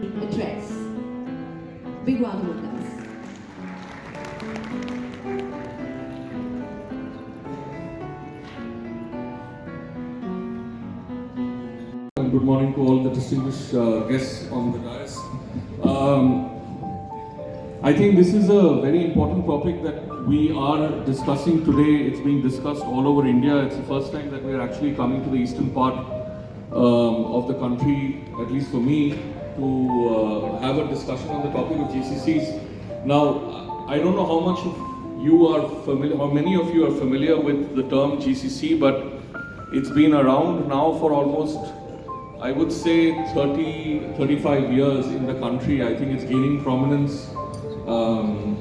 address. Big round of applause. Good morning to all the distinguished guests on the dais. I think this is a very important topic that we are discussing today. It's being discussed all over India. It's the first time that we are actually coming to the eastern part of the country, at least for me, to have a discussion on the topic of GCCs. Now, I don't know how much of you are familiar, how many of you are familiar with the term GCC, but it's been around now for almost, I would say, 35 years in the country. I think it's gaining prominence.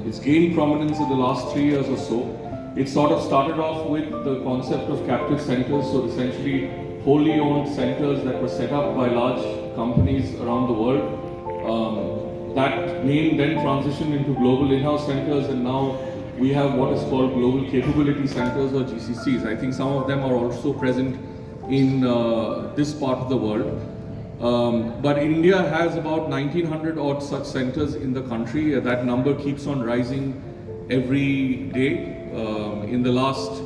It's gained prominence in the last 3 years or so. It sort of started off with the concept of captive centers, so essentially wholly owned centers that were set up by large companies around the world. That name then transitioned into global in-house centers, and now we have what is called global capability centers or GCCs. I think some of them are also present in this part of the world. But India has about 1900 odd such centers in the country. That number keeps on rising every day. In the last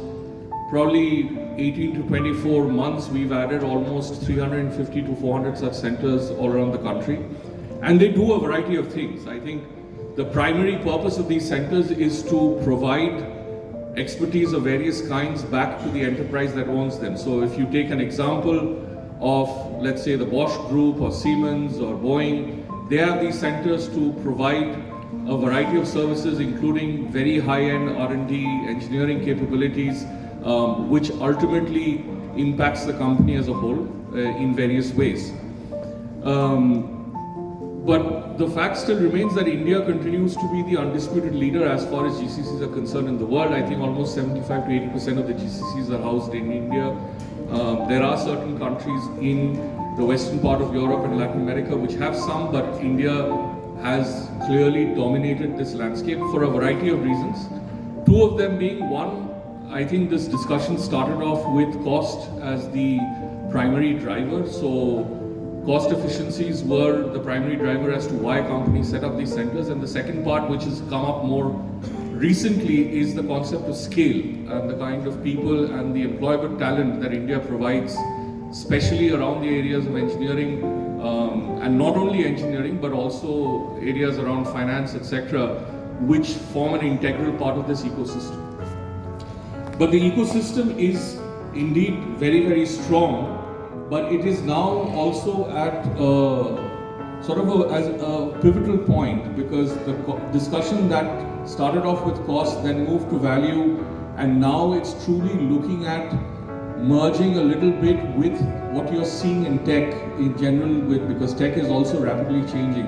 probably 18 to 24 months, we've added almost 350 to 400 such centers all around the country. And they do a variety of things. I think the primary purpose of these centers is to provide expertise of various kinds back to the enterprise that owns them. So if you take an example of, let's say, the Bosch Group or Siemens or Boeing, they have these centers to provide a variety of services, including very high-end R&D engineering capabilities, which ultimately impacts the company as a whole in various ways. But the fact still remains that India continues to be the undisputed leader as far as GCCs are concerned in the world. I think almost 75 to 80% of the GCCs are housed in India. There are certain countries in the western part of Europe and Latin America which have some, but India has clearly dominated this landscape for a variety of reasons. Two of them being, one, I think this discussion started off with cost as the primary driver. So cost efficiencies were the primary driver as to why companies set up these centers. And the second part, which has come up more recently, is the concept of scale and the kind of people and the employable talent that India provides, especially around the areas of engineering, and not only engineering, but also areas around finance, etc., which form an integral part of this ecosystem. But the ecosystem is indeed very, very strong, but it is now also at sort of as a pivotal point, because the discussion that started off with cost then moved to value, and now it's truly looking at merging a little bit with what you're seeing in tech in general, because tech is also rapidly changing.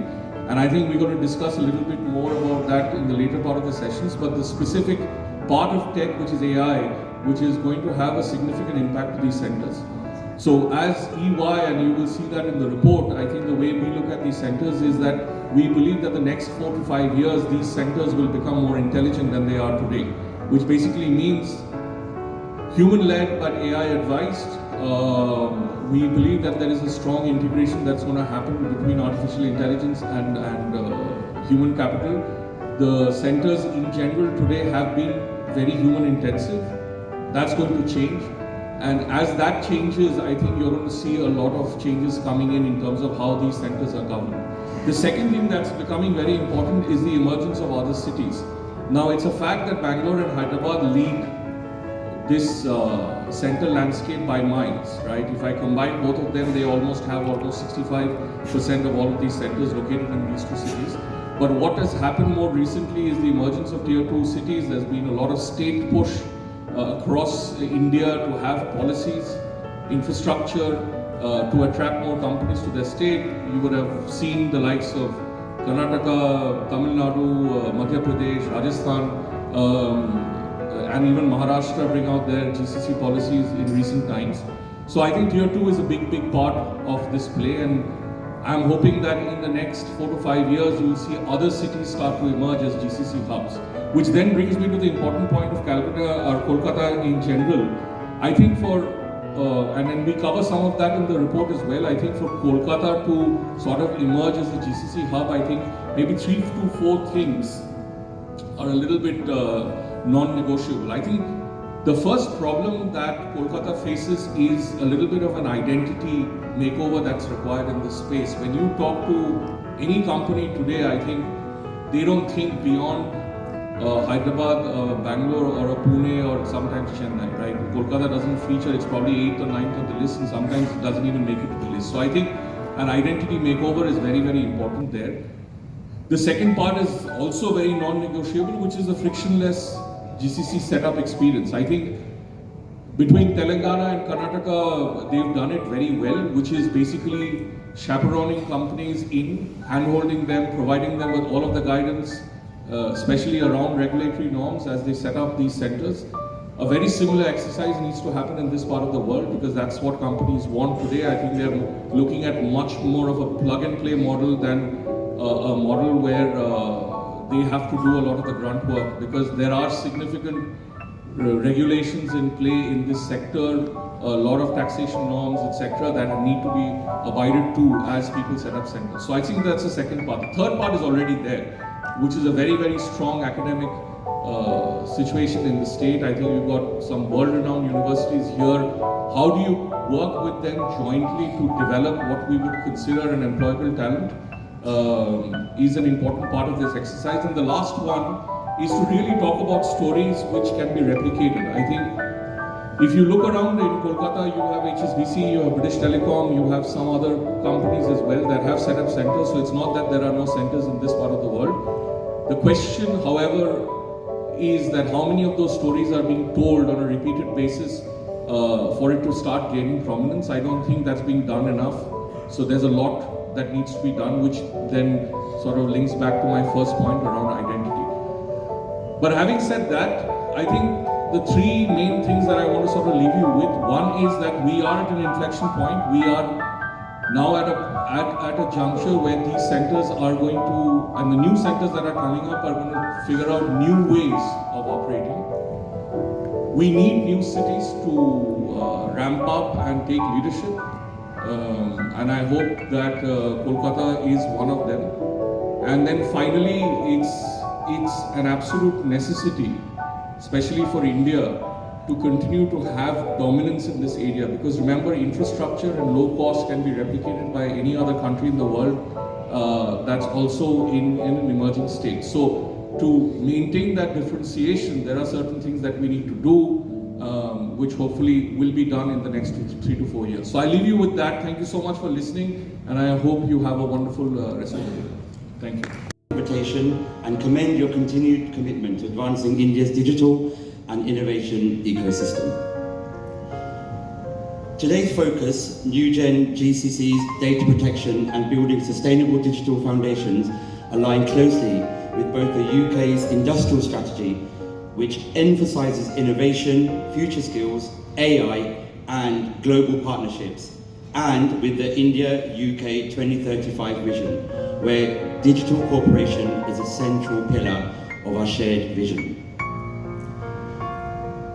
And I think we're going to discuss a little bit more about that in the later part of the sessions, but the specific part of tech, which is AI, which is going to have a significant impact to these centers. So as EY, and you will see that in the report, I think the way we look at these centers is that we believe that the next 4 to 5 years, these centers will become more intelligent than they are today, which basically means human-led but AI-advised. We believe that there is a strong integration that's going to happen between artificial intelligence and human capital. The centers in general today have been very human-intensive. That's going to change. And as that changes, I think you're going to see a lot of changes coming in terms of how these centers are governed. The second thing that's becoming very important is the emergence of other cities. Now, it's a fact that Bangalore and Hyderabad lead this center landscape by miles, right? If I combine both of them, they almost have almost 65% of all of these centers located in these two cities. But what has happened more recently is the emergence of tier 2 cities. There's been a lot of state push across India to have policies, infrastructure to attract more companies to their state. You would have seen the likes of Karnataka, Tamil Nadu, Madhya Pradesh, Rajasthan, and even Maharashtra bring out their GCC policies in recent times. So I think tier 2 is a big part of this play, and I'm hoping that in the next 4 to 5 years, you will see other cities start to emerge as GCC hubs. Which then brings me to the important point of Calcutta or Kolkata in general. I think for and then we cover some of that in the report as well. I think for Kolkata to sort of emerge as a GCC hub, I think maybe 3 to 4 things are a little bit non-negotiable. I think the first problem that Kolkata faces is a little bit of an identity makeover that's required in this space. When you talk to any company today, I think they don't think beyond Hyderabad, Bangalore, or a Pune, or sometimes Chennai, right? Kolkata doesn't feature, it's probably 8th or 9th on the list, and sometimes it doesn't even make it to the list. So I think an identity makeover is very, very important there. The second part is also very non-negotiable, which is the frictionless GCC setup experience. I think between Telangana and Karnataka, they've done it very well, which is basically chaperoning companies in, hand-holding them, providing them with all of the guidance, especially around regulatory norms as they set up these centers. A very similar exercise needs to happen in this part of the world because that's what companies want today. I think they're looking at much more of a plug-and-play model than a model where they have to do a lot of the grunt work, because there are significant regulations in play in this sector, a lot of taxation norms, etc., that need to be abided to as people set up centers. So I think that's the second part. The third part is already there, which is a very, very strong academic situation in the state. I think we've got some world-renowned universities here. How do you work with them jointly to develop what we would consider an employable talent is an important part of this exercise. And the last one is to really talk about stories which can be replicated. I think if you look around in Kolkata, you have HSBC, you have British Telecom, you have some other companies as well that have set up centers. So it's not that there are no centers in this part of the world. The question, however, is that how many of those stories are being told on a repeated basis for it to start gaining prominence. I don't think that's being done enough. So there's a lot that needs to be done, which then sort of links back to my first point around identity. But having said that, I think the 3 main things that I want to sort of leave you with, one is that we are at an inflection point. We are now at a juncture where these centers are going to, and the new centers that are coming up are going to figure out new ways of operating. We need new cities to ramp up and take leadership. And I hope that Kolkata is one of them. And then finally, it's an absolute necessity, especially for India, to continue to have dominance in this area. Because remember, infrastructure and low cost can be replicated by any other country in the world that's also in an emerging state. So to maintain that differentiation, there are certain things that we need to do, which hopefully will be done in the next 3 to 4 years. So I leave you with that. Thank you so much for listening, and I hope you have a wonderful rest of the day. Thank you. Invitation and commend your continued commitment to advancing India's digital and innovation ecosystem. Today's focus, New Gen GCC's data protection and building sustainable digital foundations, align closely with both the UK's industrial strategy, which emphasizes innovation, future skills, AI, and global partnerships, and with the India-UK 2035 vision, where digital cooperation is a central pillar of our shared vision.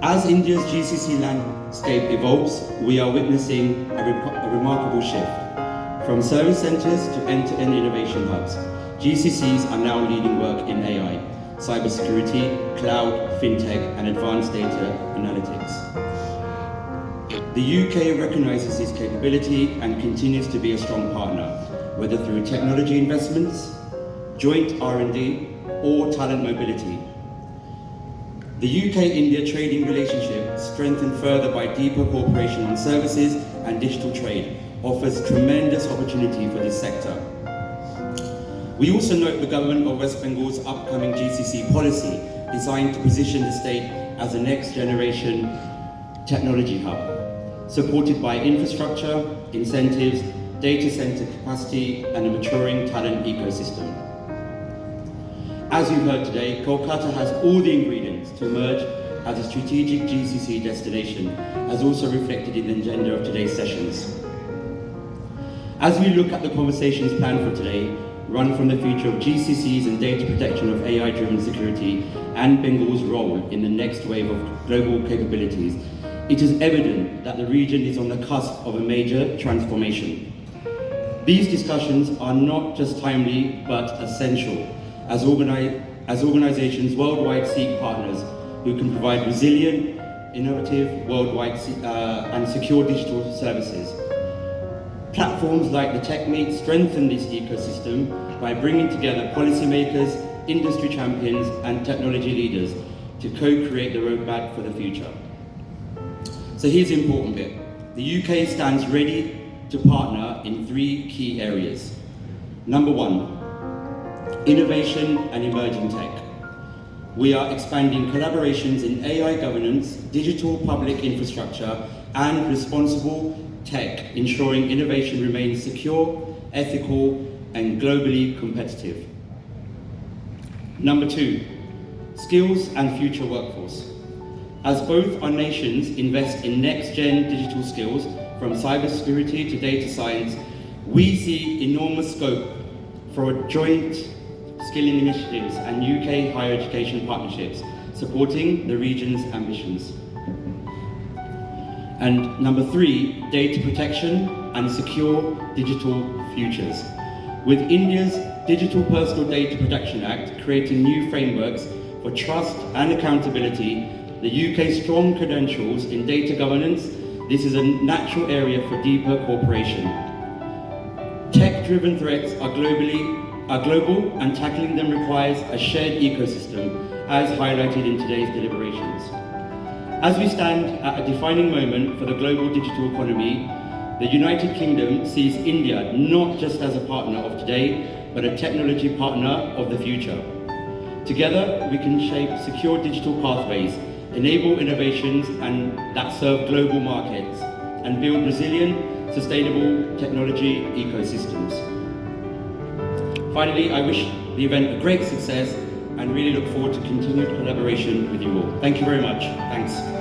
As India's GCC landscape evolves, we are witnessing a remarkable shift. From service centers to end-to-end innovation hubs, GCCs are now leading work in AI, cybersecurity, cloud, fintech, and advanced data analytics. The UK recognizes this capability and continues to be a strong partner, whether through technology investments, joint R&D, or talent mobility. The UK-India trading relationship, strengthened further by deeper cooperation on services and digital trade, offers tremendous opportunity for this sector. We also note the government of West Bengal's upcoming GCC policy, designed to position the state as a next-generation technology hub, supported by infrastructure, incentives, data center capacity, and a maturing talent ecosystem. As you've heard today, Kolkata has all the ingredients to emerge as a strategic GCC destination, as also reflected in the agenda of today's sessions. As we look at the conversations planned for today, run from the future of GCCs and data protection of AI-driven security and Bengal's role in the next wave of global capabilities, it is evident that the region is on the cusp of a major transformation. These discussions are not just timely, but essential, as organizations worldwide seek partners who can provide resilient, innovative, worldwide and secure digital services. Platforms like the TechMeet strengthen this ecosystem by bringing together policymakers, industry champions, and technology leaders to co-create the roadmap for the future. So here's the important bit. The UK stands ready to partner in 3 key areas. Number 1, innovation and emerging tech. We are expanding collaborations in AI governance, digital public infrastructure, and responsible tech, ensuring innovation remains secure, ethical, and globally competitive. Number 2, skills and future workforce. As both our nations invest in next-gen digital skills, from cybersecurity to data science, we see enormous scope for joint skilling initiatives and UK higher education partnerships, supporting the region's ambitions. And number 3, data protection and secure digital futures. With India's Digital Personal Data Protection Act creating new frameworks for trust and accountability, the UK's strong credentials in data governance, this is a natural area for deeper cooperation. Tech-driven threats are global, and tackling them requires a shared ecosystem, as highlighted in today's deliberations. As we stand at a defining moment for the global digital economy, the United Kingdom sees India not just as a partner of today, but a technology partner of the future. Together, we can shape secure digital pathways, enable innovations that serve global markets, and build resilient, sustainable technology ecosystems. Finally, I wish the event a great success and really look forward to continued collaboration with you all. Thank you very much. Thanks.